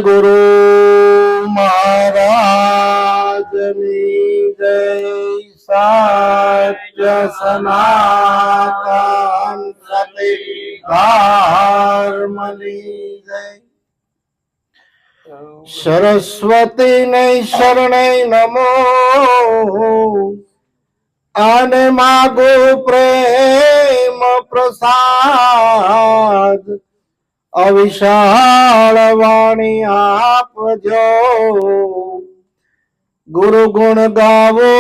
ગુરુ મહારાજની જય. સત્ય સનાતન સતી ધર્મની જય. સરસ્વતી ને શરણે નમો અને માગો પ્રેમ પ્રસાદ. અવિશાળ વાણી આપજો, ગુરુ ગુણ ગાવો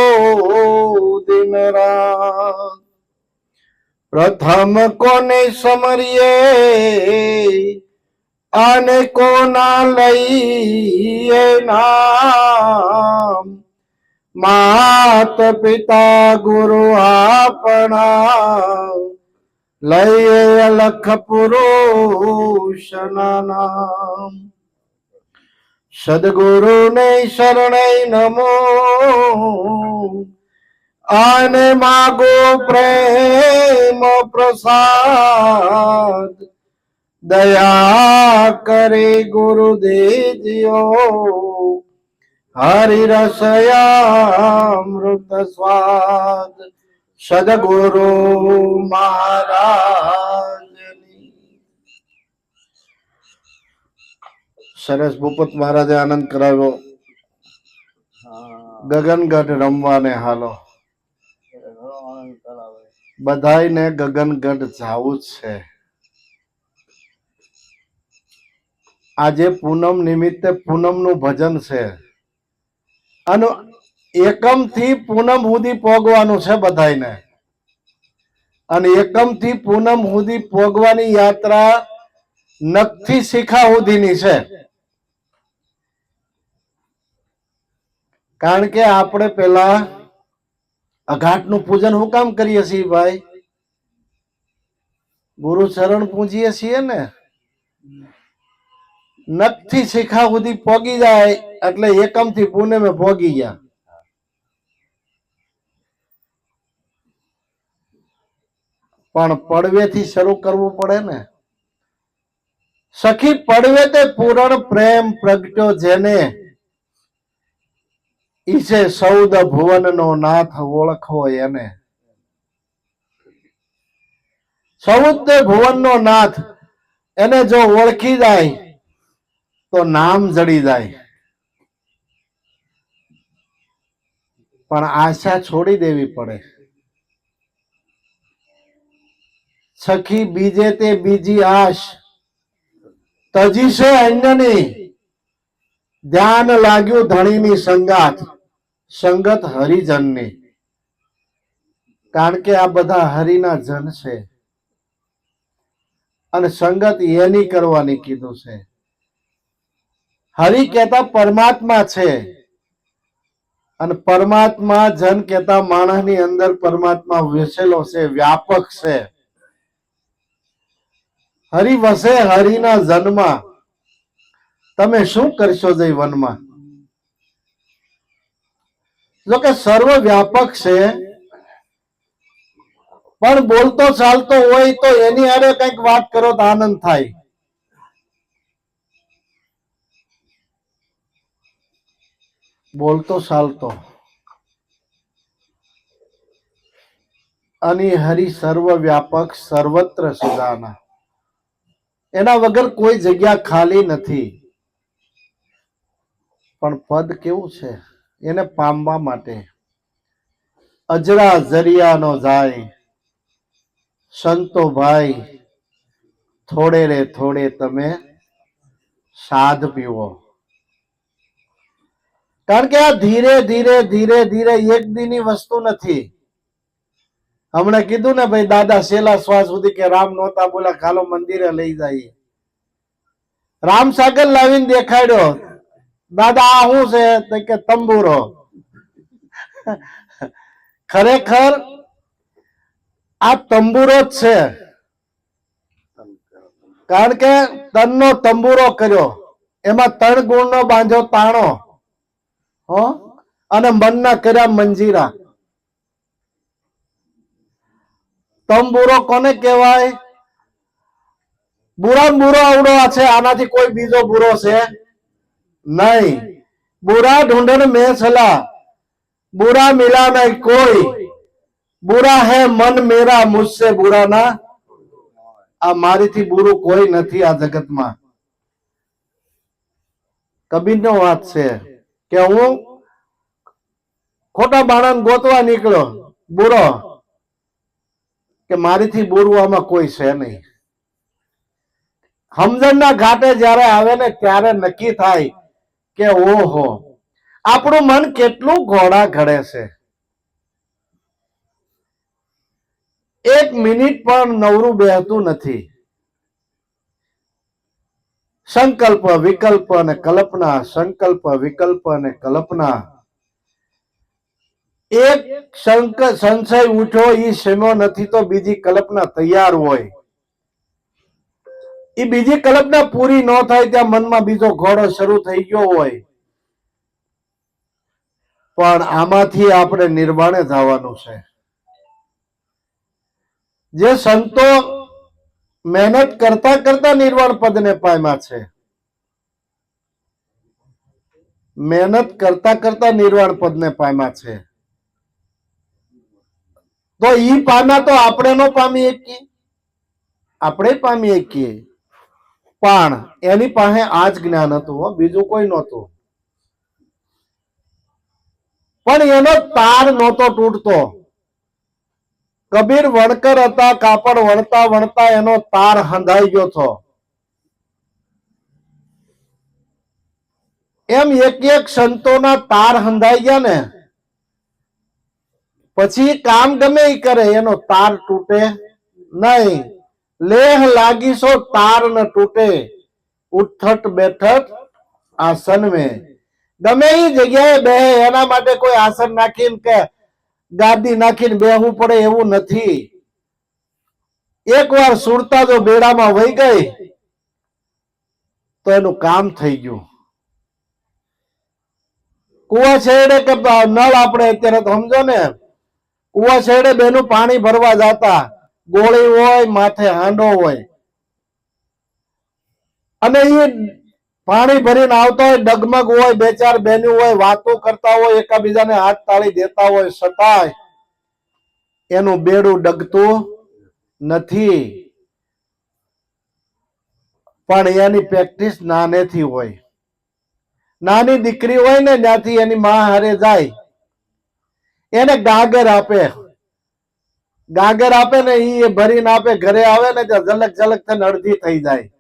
દિન રાત. પ્રથમ કોને સમરીએ અને કોના લઈએ નામ. માત પિતા ગુરુ આપણા, લઈએ અલખ પુરુષના નામ. સદગુરુ ને શરણે નમો અને માગો પ્રેમ પ્રસાદ. દયા કરે ગુરુદેવજીઓ, હરિરસયામૃત સ્વાદ. સદગુરુ મહારાજની. સરસ ભૂપત મહારાજે આનંદ કરાવ્યો. ગગનગઢ રમવાને હાલો. બધાયને ગગનગઢ જાવું જ છે. આજે પૂનમ નિમિત્તે પૂનમનું ભજન છે અને એકમ થી પૂનમ સુધી પોગવાનું છે બધાયને. અને એકમ થી પૂનમ સુધી પોગવાની યાત્રા નખથી શિખા સુધીની છે. કારણ કે આપણે પેલા અઘાટનું પૂજન હું કામ કરીએ છીએ ભાઈ? ગુરુ ચરણ પૂજીએ છીએ ને. નખથી શિખા સુધી પોગી જાય એટલે એકમ થી પૂનમે પોગી ગયા. પણ પડવે થી શરૂ કરવું પડે ને. સખી પડવે તે પૂરણ પ્રેમ પ્રગટ્યો જેને, ઈસે સૌદ ભુવન નો નાથ ઓળખવો એને. સૌદ ભુવન નો નાથ એને જો ઓળખી જાય તો નામ જડી જાય. પણ આશા છોડી દેવી પડે. સખી બીજે તે બીજી આશ તજી છે અન્યની. ધ્યાન લાગ્યું ધણીની સંગાત, સંગત હરિજનની. કારણ કે આ બધા હરિના જન છે અને સંગત એની કરવાની કીધું છે. હરિ કહેતા પરમાત્મા છે અને પરમાત્મા જન કહેતા માણસની અંદર પરમાત્મા વસેલો છે, વ્યાપક છે. હરિ વસે હરિના જન્મમાં. તમે શું કરશો જઈ વનમાં? જો કે સર્વ વ્યાપક છે, પણ બોલતો ચાલતો હોય તો એની હારે કંઈક વાત કરો તો આનંદ થાય. બોલતો ચાલતો અને હરિ સર્વ વ્યાપક સર્વત્ર સુદાના. એના વગર કોઈ જગ્યા ખાલી નથી. પણ પદ કેવું છે? એને પામવા માટે અજરા જરિયાનો જાય. સંતો ભાઈ થોડે રે થોડે તમે સાધ પીવો. કારણ કે આ ધીરે ધીરે ધીરે ધીરે એક દીની વસ્તુ નથી. હમણાં કીધું ને ભાઈ, દાદા છેલ્લા શ્વાસ સુધી કે રામ નહોતા બોલા, ખાલો મંદિરે લઈ જાય. રામ સાગર લાવીને દેખાડ્યો. દાદા આ શું છે? તો કે તંબુરો. ખરેખર આ તંબુરો જ છે. કારણ કે તનનો તંબુરો કર્યો, એમાં 3 ગુણનો બાંધ્યો તાણો, અને મનના કર્યા મંજીરા. તંબુરો કોને કહેવાય? બુરા બુરો આવડો છે, આનાથી કોઈ બીજો બુરો છે नहीं, बुरा ढूंढन में चला, बुरा मिला नहीं कोई, बुरा है मन मेरा मुझसे बुरा ना, આ મારીથી બુરું કોઈ નથી આ જગતમાં. કબીરનો વાત છે કે હું ખોટા બાળાને ગોતવા નીકળ્યો બુરો, કે મારીથી બુરું આમાં કોઈ છે નહીં. સમજણના ઘાટે જ્યારે આવે ને ત્યારે નક્કી થાય કે ઓહો, આપણું મન કેટલું ઘોડા ઘડે છે. એક મિનિટ પણ નવરું બેહતું નથી. સંકલ્પ વિકલ્પ અને કલ્પના, સંકલ્પ વિકલ્પ અને કલ્પના. એક સંશય ઉઠ્યો ઈ શેમો નથી તો બીજી કલ્પના તૈયાર હોય. એ બીજી કલ્પના પૂરી ન થાય ત્યાં મનમાં બીજો ઘોડો શરૂ થઈ ગયો હોય. પણ આમાંથી આપણે નિર્વાણે જવાનું છે. જે સંતો મહેનત કરતા કરતા નિર્વાણ પદને પામ્યા છે, મહેનત કરતા કરતા નિર્વાણ પદને પામ્યા છે, તો ઈ પામ્યા તો આપણે નો પામી શકીએ? આપણે પામી શકીએ, પણ એની પાસે આ જ જ્ઞાન હતું, બીજું કોઈ નહોતું. પણ એનો તાર નહોતો તૂટતો. કબીર વણકર હતા, કાપડ વણતા વણતા એનો તાર હંધાઈ ગયો હતો. એમ એક એક સંતોના તાર હંધાઈ ગયા ને પછી કામ ગમે એ કરે એનો તાર તૂટે નહીં. લેહ લાગીશો તાર ન તૂટે, ઉઠઠ બેઠઠ આસન में. ગમે એ જગ્યાએ બેહે એના માટે કોઈ આસન નાખીને કે ગાદી નાખીને બેહવું પડે એવું નથી. એકવાર સુરતા જો બેડામાં વહી ગઈ તો એનું કામ થઈ ગયું. કુવા છેડે કે નળ આપણે અત્યારે તો સમજો ને, કુવા છેડે બેનું પાણી ભરવા જતા, ગોળી હોય માથે હાંડો હોય, અને એ પાણી ભરીને આવતા હોય, ડગમગ હોય, બે ચાર બેનું હોય, વાતો કરતા હોય, એકાબીજાને હાથ તાળી દેતા હોય, છતાંય એનું બેડું ડગતું નથી. પણ એની પ્રેક્ટિસ નાનેથી હોય. નાની દીકરી હોય ને ત્યાંથી એની માં હારે જાય, એને ગાગર આપે, ગાગર આપે ને એ ભરીને આપે, ઘરે આવે ને ત્યાં ઝલક ઝલક થઈને અડધી થઈ જાય.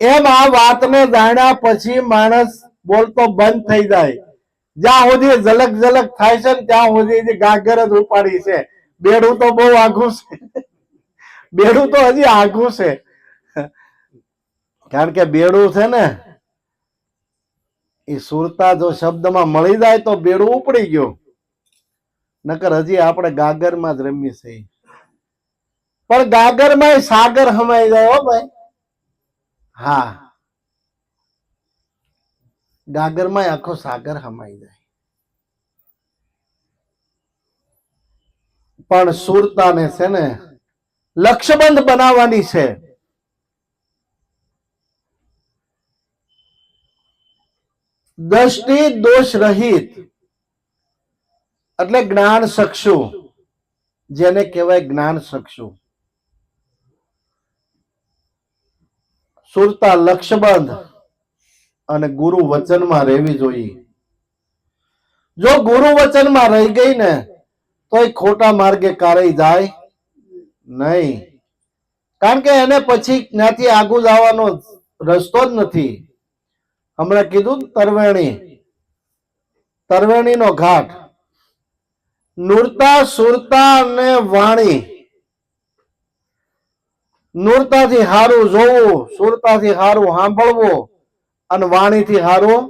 એમ આ વાતને જાણ્યા પછી માણસ બોલતો બંધ થઈ જાય. જ્યાં સુધી ઝલક ઝલક થાય છે ને ત્યાં સુધી ગાગર જ ઉપાડી છે. બેડું તો બહુ આઘું છે, બેડું તો હજી આઘું છે. કારણ કે બેડું છે ને એ સુરતા જો શબ્દમાં મળી જાય તો બેડું ઉપડી ગયું. નકર હજી આપણે ગાગરમાં જ રમીએ છીએ. પણ ગાગરમાં સાગર હમાઈ જાય હો ભાઈ. હા, ગાગરમાં આખો સાગર હમાઈ જાય. પણ સુરતાને છે ને લક્ષ્યબંધ બનાવવાની છે. દ્રષ્ટિ દોષ રહિત એટલે જ્ઞાન ચક્ષુ, જેને કહેવાય જ્ઞાન ચક્ષુ. સુરતા લક્ષ્યબંધ અને ગુરુ વચનમાં રહેવી જોઈએ. જો ગુરુ વચનમાં રહી ગઈ ને તો એ ખોટા માર્ગે કાઢી જાય નહીં. કારણ કે એને પછી ત્યાંથી આગળ જવાનો રસ્તો જ નથી. હમણાં કીધું તરવેણી, તરવેણીનો ઘાટ, નુરતા સુરતા અને વાણી. નુરતાથી હારું જોવું, સુરતાથી હારું સાંભળવું અને વાણીથી હારું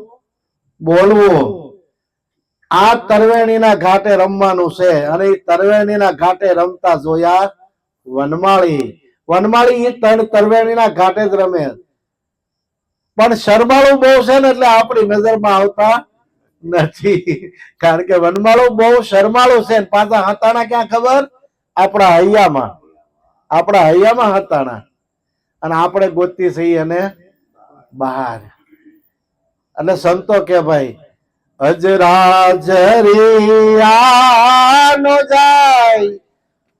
બોલવું. આ તરવેણીના ઘાટે રમવાનું છે. અને એ તરવેણીના ઘાટે રમતા જોયા વનમાળી. વનમાળી એ તરવેણીના ઘાટે જ રમે. પણ શરમાળું બહુ છે ને એટલે આપણી નજરમાં આવતા નથી. કારણ કે વનમાળું બહુ શરમાળું છે. પાછા હતાણા ક્યાં ખબર? આપણા હૈયામાં. આપણા હૈયામાં હતાણા. અને આપણે ગોતી છીએ અને બહાર. એટલે સંતો કે ભાઈ અજરાજરિયા નો જાય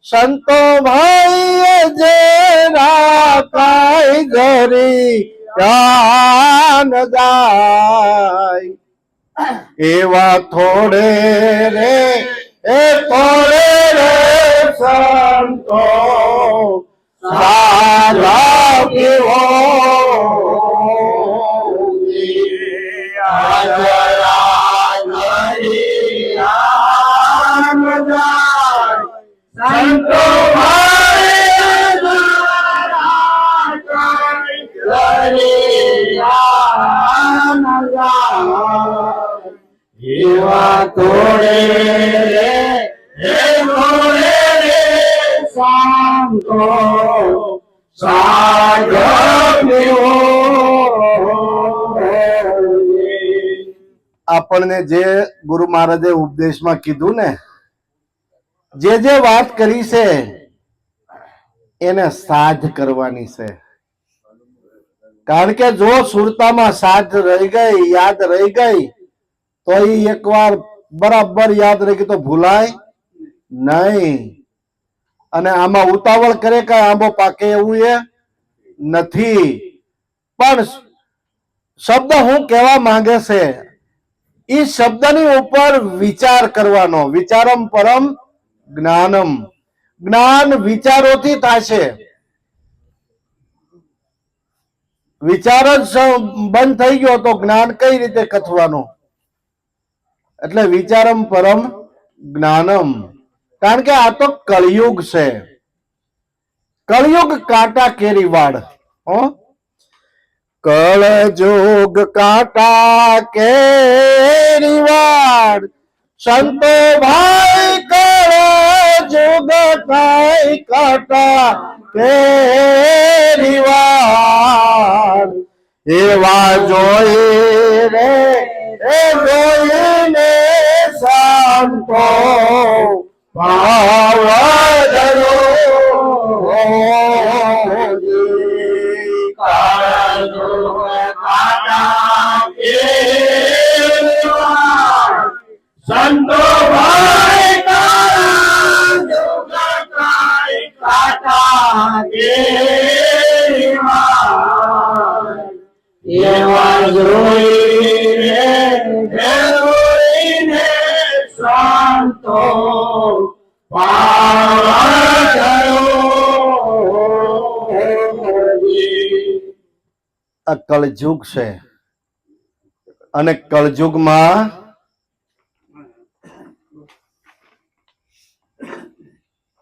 સંતો ભાઈ અજરા કાઈ જરી ન જાય એવા થોડે રે થોડે રે સંતો સારા પીવો સંતો એવા તોડે રે સંતો આપણને જે ગુરુ મહારાજે ઉપદેશમાં કીધું ને જે વાત કરી છે એને સાધ કરવાની છે. કારણ કે જો સુરતામાં સાધ રહી ગઈ, યાદ રહી ગઈ, તો એ એકવાર બરાબર યાદ રહી ગઈ તો ભૂલાય નહીં. અને આમાં ઉતાવળ કરે કે આંબો પાકે એવું એ નથી. પણ શબ્દ હું કહેવા માંગે છે એ શબ્દની ઉપર વિચાર કરવાનો. વિચારમ પરમ જ્ઞાનમ. જ્ઞાન વિચારોથી થાય છે. વિચાર જ બંધ થઈ ગયો તો જ્ઞાન કઈ રીતે કથવાનું? એટલે વિચારમ પરમ જ્ઞાનમ. કારણ કે આ તો કળિયુગ છે. કળિયુગ કાંટા કેરી વાડ. કળયુગ કાંટા કેરી વાડ સંતો ભાઈ કળયુગ કાંટા કેરી વાડ એવા જોઈ રે જોઈને સંતો ભાવધરો સંતો ભાઈ એવા જોઈને સંતો આ કળયુગ છે. અને કળયુગમાં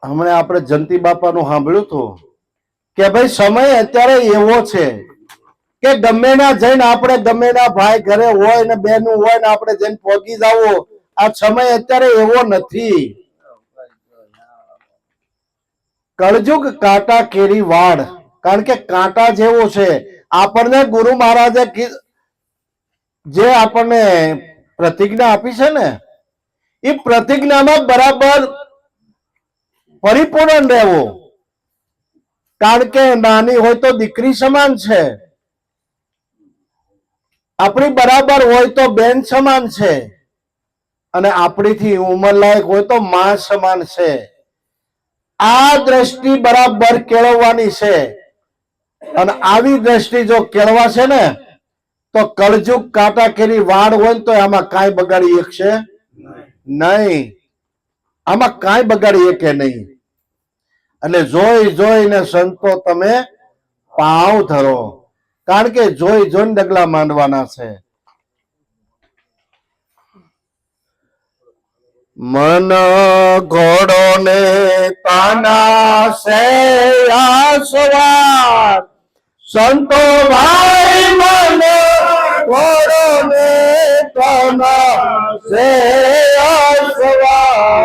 હમણાં આપણે જંતી બાપાનું સાંભળ્યું હતું કે ભાઈ સમય અત્યારે એવો છે કે ગમે ના જઈને આપણે ગમે ના ભાઈ ઘરે હોય ને બેનું હોય ને આપણે જઈને પહોંચી જાવો. આ સમય અત્યારે એવો નથી. કળયુગ કાંટા કેરી વાડ. કારણ કે કાંટા જેવો છે. આપણને ગુરુ મહારાજે જે આપણને પ્રતિજ્ઞા આપી છે ને એ પ્રતિજ્ઞામાં બરાબર પરિપૂર્ણ રહેવો. કારણ કે નાની હોય તો દીકરી સમાન છે, આપણી બરાબર હોય તો બેન સમાન છે, અને આપણીથી ઉંમર લાયક હોય તો માં સમાન છે. આ દ્રષ્ટિ બરાબર કેળવવાની છે. અને આવી દ્રષ્ટિ જો કેળવા છે ને તો કળયુગ કાંટા કેરી વાડ હોય તો આમાં કાંઈ બગાડી શકશે નહીં. આમાં કાંઈ બગાડી શકે નહીં. એટલે જોઈ જોઈને સંતો તમે પાવ ધરો. કારણ કે જોઈ જોઈને ડગલા માંડવાના છે. મન ઘોડો ને તાના સે આસવાર સંતો ભાઈ મન ઘોડો ને તાના સે આસવાર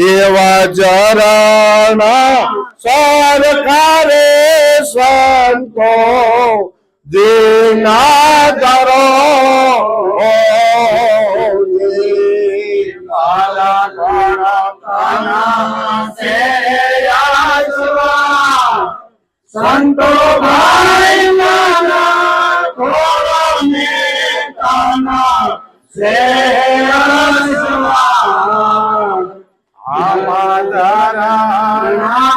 એવા જરાણા સરકારે સંતો દીના ધરો સંતો ભાઈ નાના ઘોડો ને છે અસવાર. આમાં ધારાના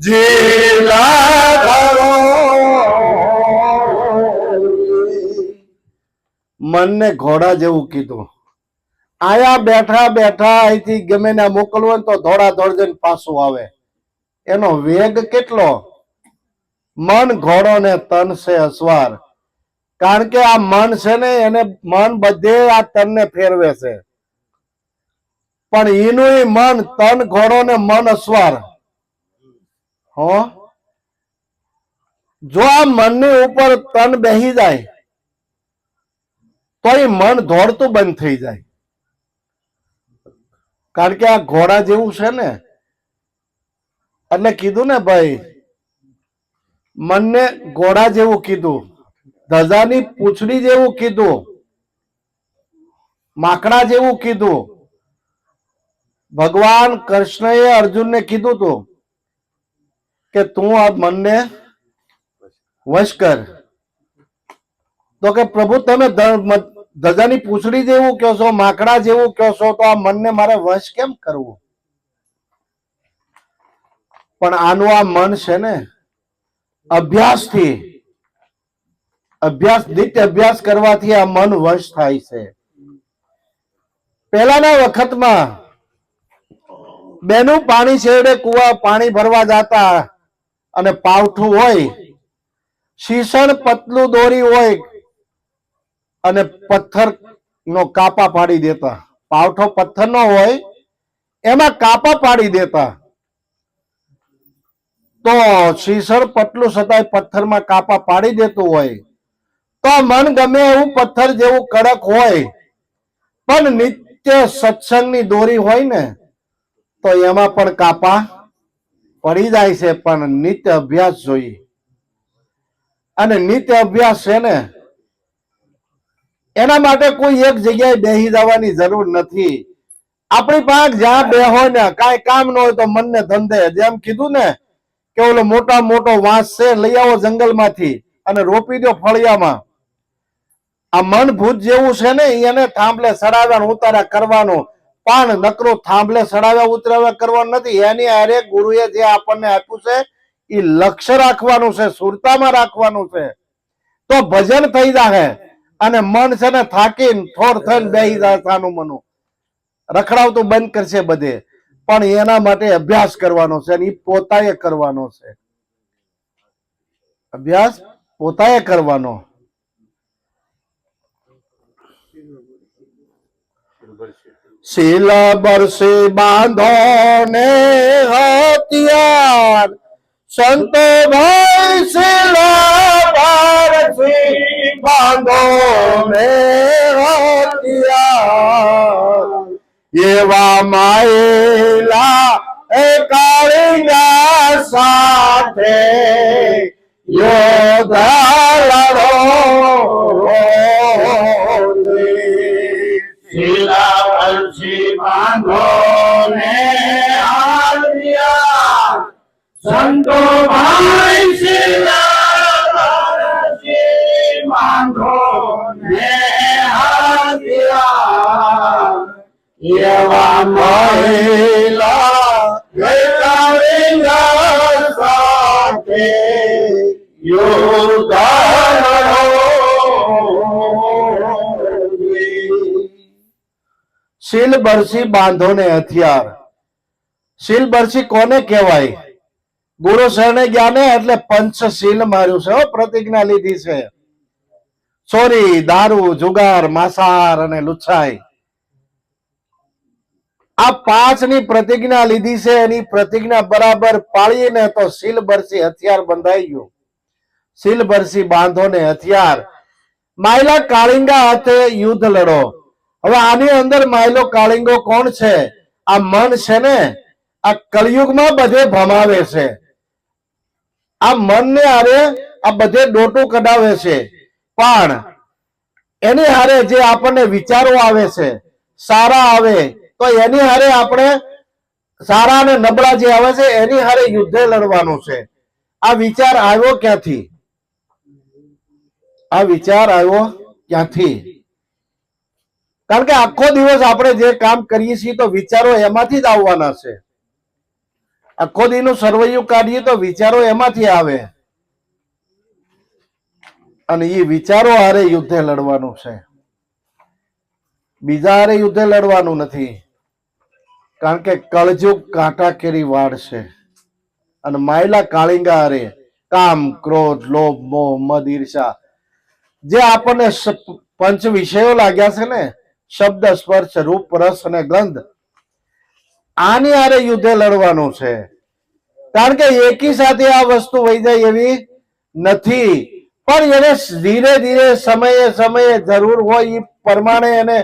જીલા ધરો. મનને ઘોડા જેવું કીધું. આયા બેઠા બેઠા અહીંથી ગમે ને મોકલવું હોય ને તો ધોળા દોડ જઈને પાછું આવે. એનો વેગ કેટલો. મન ઘોડો ને તન છે અસવાર. કારણ કે આ મન છે ને એને મન બધે આ તનને ફેરવે છે, પણ એનું મન તન ઘોડો ને મન અસવાર. હો, જો આ મનની ઉપર તન બેહી જાય તો એ મન દોડતું બંધ થઈ જાય. કારણ કે આ ઘોડા જેવું છે ને, એટલે કીધું ને ભાઈ, મનને ઘોડા જેવું કીધું, ધજાની પૂંછડી જેવું કીધું, માકડા જેવું કીધું. ભગવાન કૃષ્ણએ અર્જુનને કીધું તું કે તું આ મનને વશ કર. તો કે પ્રભુ તમે ધજાની પૂંછડી જેવું કહો છો, માકડા જેવું કહો છો, તો આ મનને મારે વશ કેમ કરવું? પણ આનું આ મન છે ને અભ્યાસથી, નિત્ય અભ્યાસ કરવાથી આ મન વશ થાય છે. પહેલાના વખતમાં બેનું પાણી છેડે કુવા પાણી ભરવા જતા અને પાવઠું હોય, શીશણ પતલું દોરી હોય અને પથ્થર નો કાપા પાડી દેતા. પાવઠો પથ્થર નો હોય એમાં કાપા પાડી દેતા. તો શીશળ પતલું છતાંય પથ્થરમાં કાપા પાડી દેતું હોય તો મન ગમે એવું પથ્થર જેવું કડક હોય, પણ નિત્ય સત્સંગની દોરી હોય ને તો એમાં પણ કાપા પડી જાય છે. પણ નિત્ય અભ્યાસ જોઈએ, અને નિત્ય અભ્યાસ છે ને એના માટે કોઈ એક જગ્યાએ બેસી જવાની જરૂર નથી. આપણી પાસે જ્યાં બે હોય ને, કાંઈ કામ ન હોય તો મનને ધંધે, જેમ કીધું ને કે ઓલો મોટા મોટો વાંસ છે લઈ આવો જંગલમાંથી અને રોપી દો ફળિયામાં. આ મન ભૂત જેવું છે ને એને થાંભલે સડાવ્યા ઉતાર્યા કરવાનું, પણ નકરું થાંભલે સડાવ્યા ઉતરાવ્યા કરવાનું નથી. એની હારે ગુરુએ જે આપણને આપ્યું છે એ લક્ષ્ય રાખવાનું છે, સુરતામાં રાખવાનું છે, તો ભજન થઈ જાય. અને મન છે ને થાકીને થોર થઈને બેસી જાય, સાનું મનું રખડાવતું બંધ કરશે બધે. પણ એના માટે અભ્યાસ કરવાનો છે, અને એ પોતાએ કરવાનો છે. અભ્યાસ પોતાએ કરવાનો. શીલા બરસી બાંધો ને હથિયાર, સંતો ભાઈ શીલા બરસી બાંધો ને હથિયાર. એવા માયેલા એ કાળીના સાથે યોધા લડો. શીલા બરસી બાંધો ને હાથિયાર, સંતો ભાઈ શીલા બરસી બાંધો ને હાથિયાર. એવા મહિલા ગઈકાળીના સાથે શીલ બરસી બાંધો ને હથિયાર. શીલ બરસી કોને કહેવાય? ગુરુ શરણે ગયા ને એટલે પંચશીલ માર્યું છે, પ્રતિજ્ઞા લીધી છે. ચોરી, દારૂ, જુગાર, માંસાહાર અને લુચ્છાઈ, આ પાંચ ની પ્રતિજ્ઞા લીધી છે. એની પ્રતિજ્ઞા બરાબર પાળીને તો શીલ બરસી હથિયાર બંધાઈ ગયું. શીલ બરસી બાંધો ને હથિયાર. માયલા કાળિંગા હાથે યુદ્ધ લડો. હવે આની અંદર માયલો કાળિંગો કોણ છે? આ મન છે ને, આ કળિયુગમાં બધે ભમાવે છે. આ મનને હારે આ બધે ડોટું કઢાવે છે. પણ એની હારે જે આપણને વિચારો આવે છે સારા આવે તો એની હારે આપણે સારા અને નબળા જે આવે છે એની હારે યુદ્ધ લડવાનું છે. આ વિચાર આવ્યો ક્યાંથી? આ વિચાર આવ્યો ક્યાંથી? કારણ કે આખો દિવસ આપણે જે કામ કરીએ છીએ તો વિચારો એમાંથી જ આવવાના છે. આખો દીનું સરવૈયું કાઢીએ તો વિચારો એમાંથી આવે, અને એ વિચારો હારે યુદ્ધે લડવાનું છે, બીજા હારે યુદ્ધે લડવાનું નથી. કારણ કે કળજુગ કાંટા કેરી વાળ છે, અને માયલા કાળિંગા હારે કામ, ક્રોધ, લોભ, મોહ, મદ, ઈર્ષા જે આપણને પંચ વિષયો લાગ્યા છે ને, શબ્દ, સ્પર્શ, રૂપ, રસ અને ગંધ, આની હારે યુદ્ધે લડવાનું છે. કારણ કે એકી સાથે આ વસ્તુ વહી જાય એવી નથી, પણ એને ધીરે ધીરે સમયે સમયે જરૂર હોય એ પ્રમાણે એને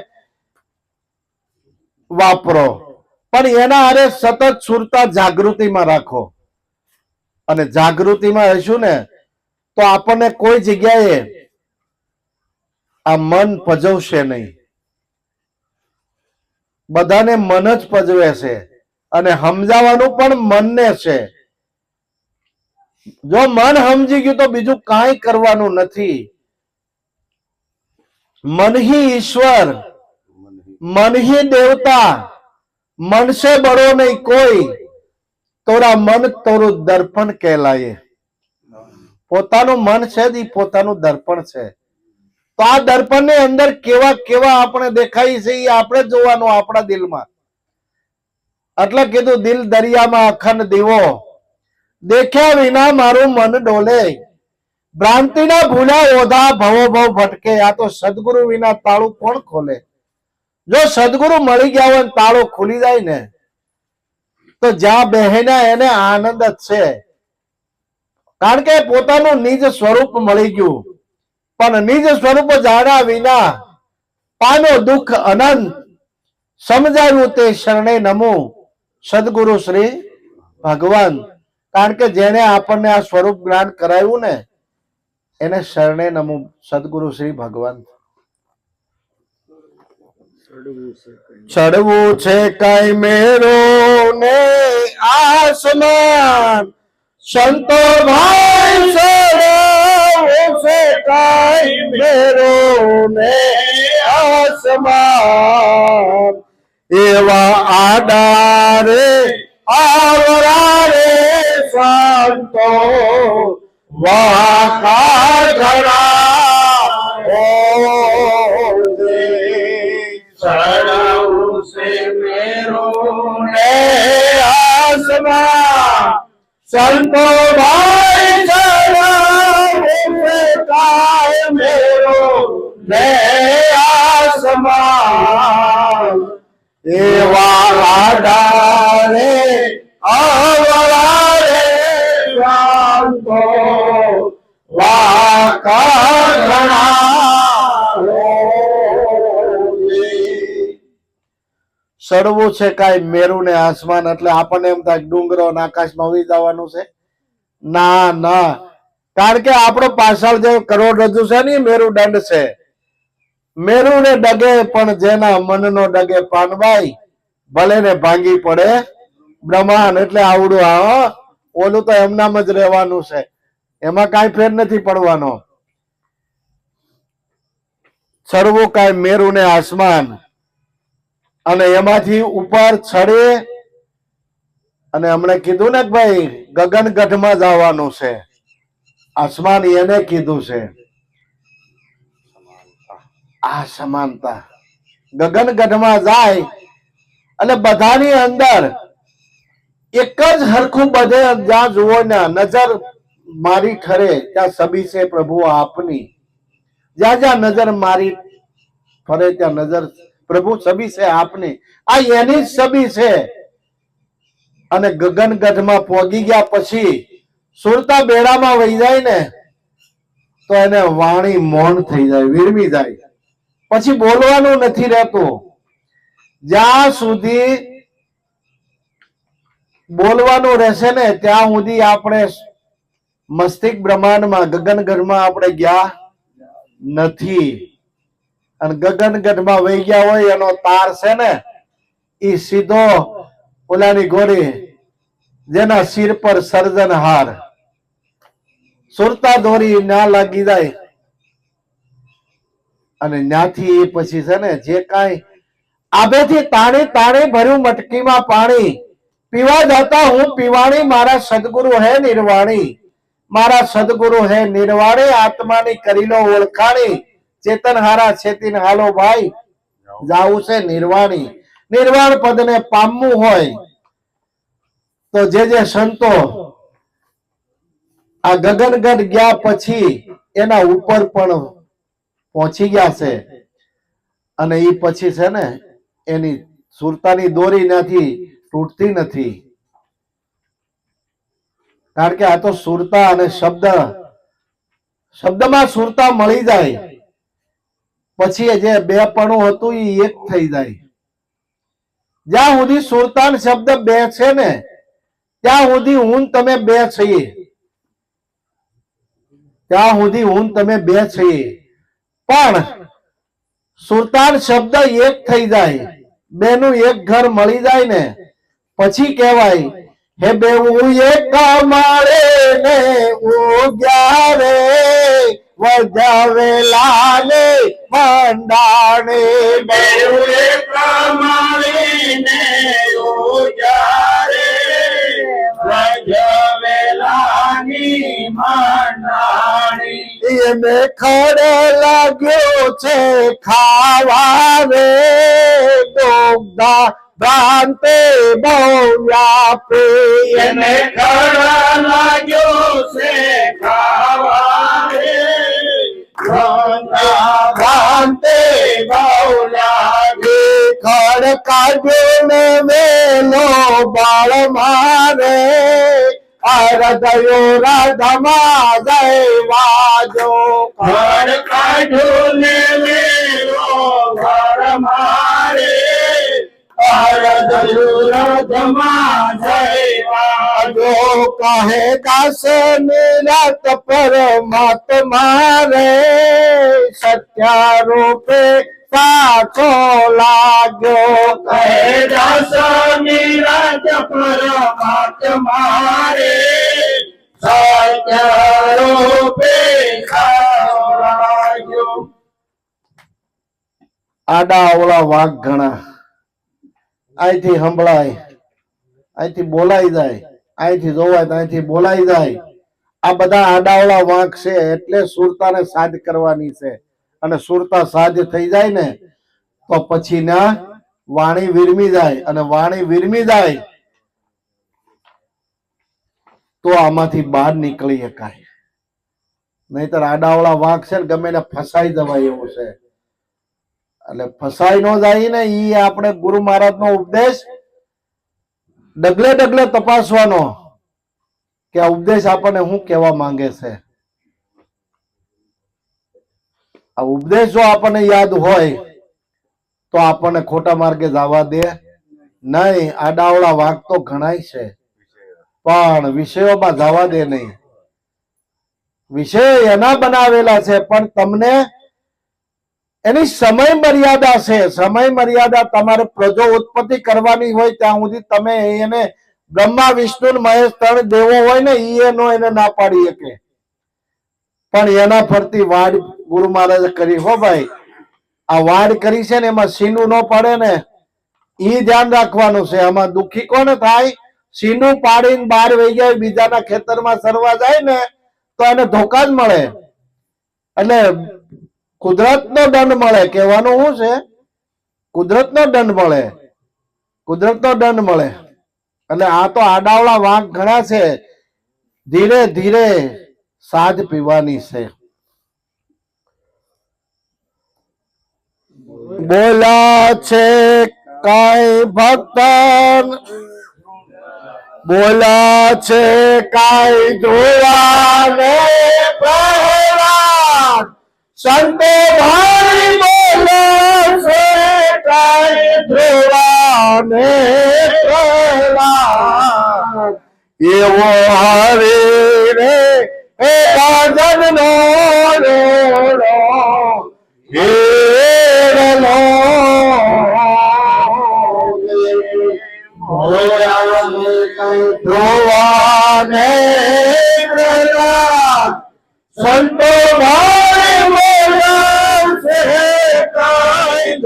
વાપરો, પણ એના હારે સતત સુરતા જાગૃતિમાં રાખો. અને જાગૃતિમાં હશું ને તો આપણને કોઈ જગ્યાએ આ મન પજવશે નહીં. બધાને મન જ પજવે છે, અને સમજાવવાનું પણ મનને છે. જો મન સમજી ગયું તો બીજું કાંઈ કરવાનું નથી. મન ही ईश्वर, मन ही देवता, मन से बड़ो नहीं कोई, तोरा मन तोરું દર્પણ કહેલાય. પોતાનું મન છે જ ઈ પોતાનું દર્પણ છે. તો આ દર્પણ ની અંદર કેવા કેવા આપણે દેખાય છે એ આપણે જોવાનું આપણા દિલમાં. એટલે કીધું દિલ દરિયામાં અખંડ દીવો, દેખ્યા વિના મારું મન ડોલે, ભ્રાંતિના ભૂલા ઓધા ભવો ભવ ભટકે. આ તો સદગુરુ વિના તાળું કોણ ખોલે? જો સદગુરુ મળી ગયા હોય તાળું ખુલી જાય ને તો જ્યાં બહેના એને આનંદ જ છે. કારણ કે પોતાનું નિજ સ્વરૂપ મળી ગયું, પણ નિજ સ્વરૂપ જાણ્યા વિના પાનો દુઃખ અનંત. સમજાવ્યું તે શરણે નમું, સદગુરુ શ્રી ભગવાન. કારણ કે જેને આપણને આ સ્વરૂપ જ્ઞાન કરાવ્યું ને એને શરણે નમું, સદગુરુ શ્રી ભગવાન. ચડવું છે કઈ મેરો ને આસમાન, સંતો ભાઈ ચડવું છે કઈ મેરો ને આસમાન. એવા આડા રે આવરા રે સંતો વાકા ઘણા ચડવું છે મેરો ને આસમાન, સંતો ભાઈ ચડવું છે કાય મેરો ને આસમાન. એવા આડા રે આવરા રે સંતો વાકા ઘણા. ચડવું છે કાંઈ મેરુ ને આસમાન એટલે આપણને એમ થાય ડુંગરો અને આકાશમાં ઉડી જવાનું છે. ના ના, કારણ કે આપણો પાછળ જે કરોડરજ્જુ છે ને મેરુદંડ છે. મેરુ ને ડગે પણ જેના મનનો ડગે પાનબાઈ, ભલે ને ભાંગી પડે બ્રહ્માંડ. એટલે આવડું આ ઓલું તો એમનામ જ રહેવાનું છે, એમાં કાંઈ ફેર નથી પડવાનો. ચડવું કાંઈ મેરુ ને આસમાન, અને એમાંથી ઉપર ચડે. અને હમણે કીધું ને કે ભાઈ ગગન ગઢમાં જવાનું છે. આસમાન એને કીધું છે. આ સમાનતા ગગન ગઢમાં જાય એટલે બધાની અંદર એક જ હરખું બધે જ્યાં જુઓ ને નજર મારી ઠરે ત્યાં સબી છે પ્રભુ આપની. જ્યાં જ્યાં નજર મારી ફરે ત્યાં નજર પ્રભુ સબી છે આપની. આ એની જ સબી છે. અને ગગન ગઢમાં પહોંચી ગયા પછી સુરતા બેડામાં વહી જાય ને તો એને વાણી મૌન થઈ જાય, વિરમી જાય. પછી બોલવાનું નથી રહેતું. જ્યાં સુધી બોલવાનું રહેશે ને ત્યાં સુધી આપણે મસ્તિષ્ક બ્રહ્માંડમાં ગગનગઢમાં આપણે ગયા નથી. અને ગગનગઢમાં વહી ગયા હોય એનો તાર છે ને એ સીધો ઓલાની ગોરી જેના શિર પર સર્જનહાર સુરતા દોરી ના લાગી જાય અને ત્યાંથી પછી છે ને જે કાંઈ આબેથી તાણી તાણી ભર્યું મટકીમાં પાણી પીવા જતા હું પીવાણી મારા સદગુરુ હે નિર્વાણી મારા સદગુરુ હે નિર્વાણી આત્માની કરી લો ઓળખાણી ચેતન હારા છેતીન હાલો ભાઈ જાવું છે નિર્વાણી નિર્વાણ પદને પામવું હોય તો જે સંતો આ ગગનગઢ ગયા પછી એના ઉપર પણ પહોંચી ગયા છે અને એ પછી છે ને એની સુરતાની દોરી નથી તૂટતી નથી કારણ કે આ તો સુરતા અને શબ્દમાં સુરતા મળી જાય પછી જે બેપણું હતું એ એક થઈ જાય જ્યાં સુધી સુરતાન શબ્દ બે છે ને ત્યાં સુધી હું તમે બે છીએ ત્યાં સુધી હું તમે બે છીએ પણ સુરતાન શબ્દ એક થઈ જાય બેનું એક ઘર મળી જાય ને પછી કહેવાય હે બેવું એક માળે ને ઉગ્યા રે વજાવેલા ને મંડાણે બેવું એક માળીને ઉગ્યા રે વજાવેલાની મંડાણી એને ખડે લાગ્યો છે ખાવા રે દોગદા ભ્રાંતે બહુ વ્યાપે એને ખડા લાગ્યો છે ખાવા રે ભ્રાંતે બહુ લાગે ખડ કાઢ્યો ને વેલો બાળ મારે હૃદયો રાધમાં જય વાજો ઘર કાઢું ને વેલો ઘર મારે રધમાં જયવાજો કહે કાશે નિરત પરમાત્મા રે સત્યારૂપે સાચો લાગ્યો કહે દાસ નિરત પરમાત્મા રે સત્ય રૂપે લાગ્યો આડા અવળા વાઘ ઘણા અહીંથી સંભળાય અહીંથી બોલાઈ જાય અહીંથી જોવાય તો અહીંથી બોલાઈ જાય આ બધા આડાવડા વાંક છે એટલે સુરતાને સાધ કરવાની છે અને સુરતા સાધ થઈ જાય ને તો પછી ના વાણી વિરમી જાય અને વાણી વિરમી જાય તો આમાંથી બહાર નીકળી શકાય નહીતર આડાવડા વાંક છે ને ગમે એને ફસાઈ જવાય એવું છે એટલે ફસાઈ ન જાય ને ઈ આપણે ગુરુ મહારાજ નો ઉપદેશ ડગલે ડગલે તપાસવાનો કે આ ઉપદેશ આપણને શું કહેવા માંગે છે આ ઉપદેશ જો આપણને યાદ હોય તો આપણને ખોટા માર્ગે જવા દે નહીં આડાવડા વાંક તો ઘણાય છે પણ વિષયોમાં જવા દે નહીં વિષય એના બનાવેલા છે પણ તમને એની સમય મર્યાદા છે સમય મર્યાદા તમારે પ્રજો ઉત્પત્તિ કરવાની હોય ત્યાં સુધી તમે એને બ્રહ્મા વિષ્ણુ મહેશ ત્રણ દેવો હોય ને એનો એને ના પાડી શકે પણ એના ફરતી વાડ ગુરુ મહારાજે કરી હો ભાઈ આ વાડ કરી છે ને એમાં સીનું ન પડે ને એ ધ્યાન રાખવાનું છે આમાં દુખી કોને થાય સીનું પાડીને બહાર વહી જાય બીજાના ખેતરમાં સરવા જાય ને તો એને ધોકા જ મળે એટલે કુદરતનો દંડ મળે કહેવાનું શું છે કુદરતનો દંડ મળે કુદરતનો દંડ મળે એટલે આ તો આડાવડા વાંક ઘણા છે ધીરે ધીરે સાજ પીવાની છે બોલા છે કાંઈ ભક્ત બોલા છે કાંઈ જોવાને પ્રહલાદ સંતો ભાઈ બોલે છે કાંઈ જોવાને પ્રહલાદ એવો હરે રે એ ભજન નો રોડો હેરલો ધોવાને પ્રહલાદ સંતો ભાઈ બોલે છે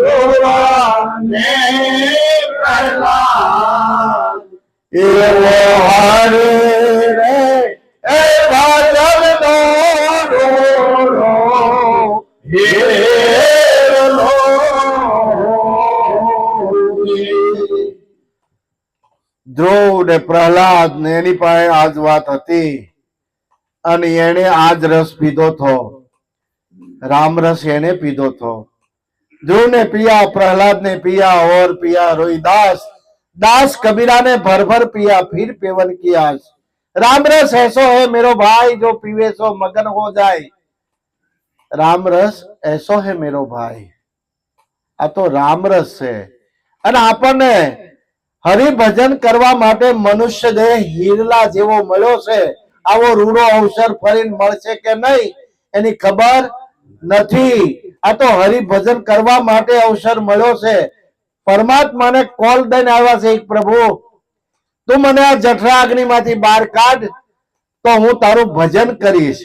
જોવાને પ્રહલાદ એવો હારે રે એ ભાજવનો રોડો હેરલો ધ્રુવ ને પ્રહલાદ ને એની પાસે આજ વાત હતી અને એને આજ રસ પીધો થો રામ રસ એને પીધો થો ધ્રુવ ने पिया प्रहलाद ने पिया और पिया रोहिदास दास कबीरा ने भर भर पिया फिर पेवन की आस राम रस ऐसो है मेरो भाई जो पीवे सो मगन हो जाए राम रस ऐसो है मेरो भाई આ તો રામ રસ છે અને આપણને હરિભજન કરવા માટે મનુષ્ય દેહ હીરલા જેવો મળ્યો છે આવો રૂડો અવસર ફરીને મળશે કે નહીં એની ખબર નથી આ તો હરિભજન કરવા માટે અવસર મળ્યો છે પરમાત્માને કોલ દઈને આવ્યા છે એક પ્રભુ તું મને આ જઠરા અગ્નિમાંથી બહાર કાઢ તો હું તારું ભજન કરીશ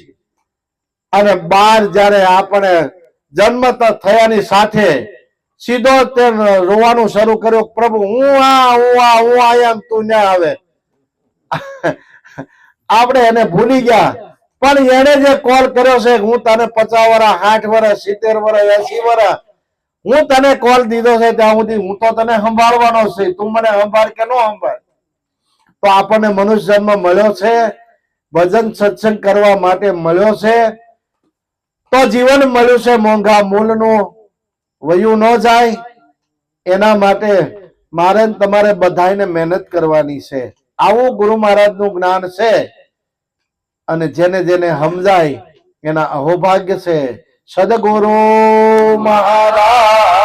અને બાર જ્યારે આપણે જન્મ થયાની સાથે સીધો તે રોવાનું શરૂ કર્યું પ્રભુ હું આયા તું ના આવે આપણે એને ભૂલી ગયા પણ એને જે કોલ કર્યો છે હું તને 50 વર્ષ 60 વર્ષ 70 વર્ષ 80 વર્ષ હું તને કોલ દીધો છે ત્યાં સુધી હું તો તને સંભાળવાનો છે તું મને સંભાળ કે ન સંભાળ તો આપણને મનુષ્ય જન્મ મળ્યો છે ભજન સત્સંગ કરવા માટે મળ્યો છે તો જીવન મળ્યું છે મોંઘા મૂલનું વયું ન જાય એના માટે મારે તમારે બધાને મહેનત કરવાની છે આવું ગુરુ મહારાજનું જ્ઞાન છે અને જેને જેને સમજાય એના અહોભાગ્ય છે સદગુરુ મહારાજ